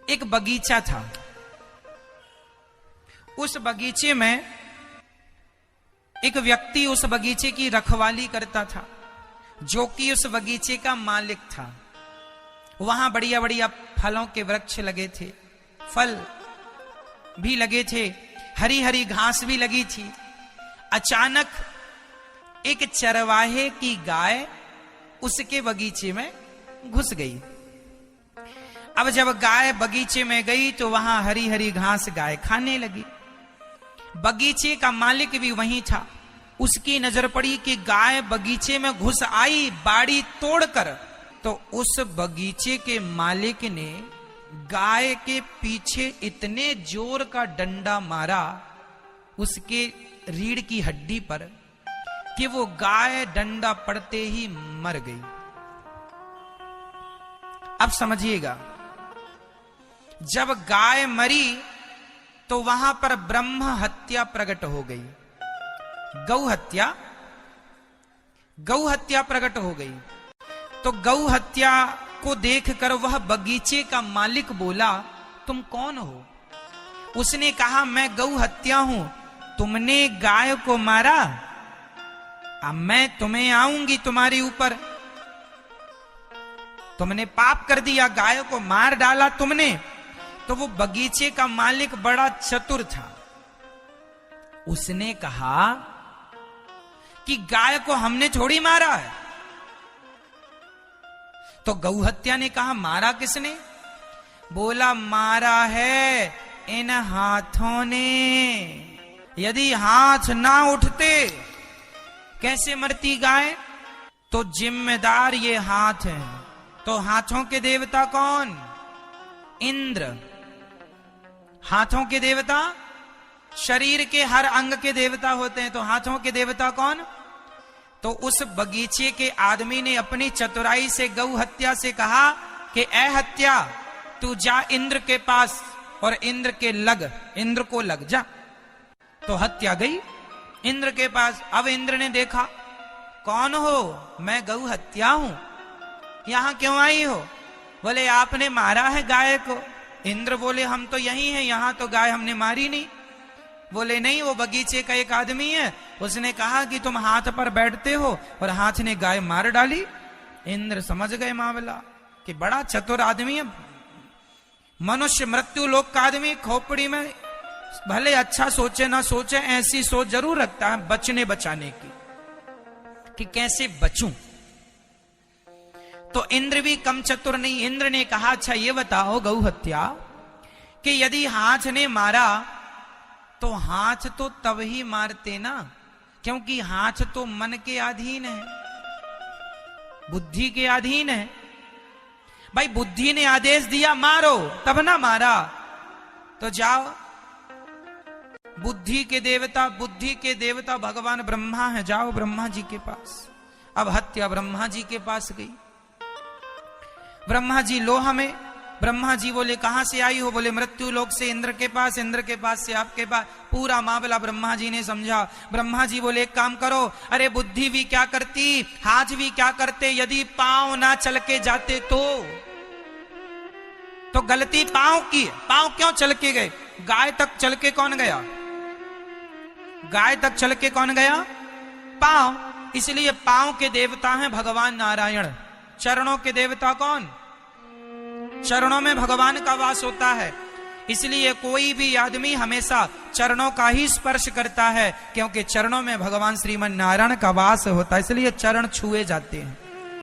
एक बगीचा था। उस बगीचे में एक व्यक्ति उस बगीचे की रखवाली करता था, जो कि उस बगीचे का मालिक था। वहां बढ़िया बढ़िया फलों के वृक्ष लगे थे, फल भी लगे थे, हरी हरी घास भी लगी थी। अचानक एक चरवाहे की गाय उसके बगीचे में घुस गई। अब जब गाय बगीचे में गई तो वहां हरी हरी घास गाय खाने लगी। बगीचे का मालिक भी वहीं था। उसकी नजर पड़ी कि गाय बगीचे में घुस आई बाड़ी तोड़कर, तो उस बगीचे के मालिक ने गाय के पीछे इतने जोर का डंडा मारा उसके रीढ़ की हड्डी पर कि वो गाय डंडा पड़ते ही मर गई। अब समझिएगा, जब गाय मरी तो वहां पर ब्रह्म हत्या प्रकट हो गई, गौ हत्या प्रकट हो गई। तो गौ हत्या को देखकर वह बगीचे का मालिक बोला, तुम कौन हो? उसने कहा, मैं गौ हत्या हूं, तुमने गाय को मारा, अब मैं तुम्हें आऊंगी तुम्हारे ऊपर। तुमने पाप कर दिया, गाय को मार डाला तुमने। तो वो बगीचे का मालिक बड़ा चतुर था। उसने कहा कि गाय को हमने थोड़ी मारा है। तो गौ हत्या ने कहा, मारा किसने? बोला, मारा है इन हाथों ने। यदि हाथ ना उठते कैसे मरती गाय? तो जिम्मेदार ये हाथ है। तो हाथों के देवता कौन? इंद्र। हाथों के देवता शरीर के हर अंग के देवता होते हैं, तो हाथों के देवता कौन? तो उस बगीचे के आदमी ने अपनी चतुराई से गौ हत्या से कहा कि ए हत्या, तू जा इंद्र के पास और इंद्र को लग जा। तो हत्या गई इंद्र के पास। अब इंद्र ने देखा, कौन हो? मैं गौ हत्या हूं, यहां क्यों आई हो? बोले, आपने मारा है गाय को। इंद्र बोले, हम तो यही हैं, यहां तो गाय हमने मारी नहीं। बोले, नहीं, वो बगीचे का एक आदमी है, उसने कहा कि तुम हाथ पर बैठते हो, और हाथ ने गाय मार डाली। इंद्र समझ गए मामला कि बड़ा चतुर आदमी है, मनुष्य मृत्यु लोक का आदमी, खोपड़ी में भले अच्छा सोचे ना सोचे, ऐसी सोच जरूर रखता है बचने बचाने की कि कैसे बचूं। तो इंद्र भी कम चतुर नहीं। इंद्र ने कहा, अच्छा ये बताओ गौ हत्या, कि यदि हाथ ने मारा तो हाथ तो तब ही मारते ना, क्योंकि हाथ तो मन के अधीन है, बुद्धि के अधीन है। भाई बुद्धि ने आदेश दिया मारो, तब ना मारा। तो जाओ, बुद्धि के देवता भगवान ब्रह्मा है, जाओ ब्रह्मा जी के पास। अब हत्या ब्रह्मा जी के पास गई। ब्रह्मा जी, लो हमें। ब्रह्मा जी बोले, कहां से आई हो? बोले, मृत्यु लोक से, इंद्र के पास, इंद्र के पास से आपके पास। पूरा मामला ब्रह्मा जी ने समझा। ब्रह्मा जी बोले, एक काम करो, अरे बुद्धि भी क्या करती, हाथ भी क्या करते, यदि पांव ना चल के जाते तो गलती पांव की। पांव क्यों चल के गए? गाय तक चल के कौन गया? गाय तक चल के कौन गया? पांव। इसलिए पांव के देवता हैं भगवान नारायण। चरणों के देवता कौन? चरणों में भगवान का वास होता है। इसलिए कोई भी आदमी हमेशा चरणों का ही स्पर्श करता है, क्योंकि चरणों में भगवान श्रीमन नारायण का वास होता है, इसलिए चरण छुए जाते हैं।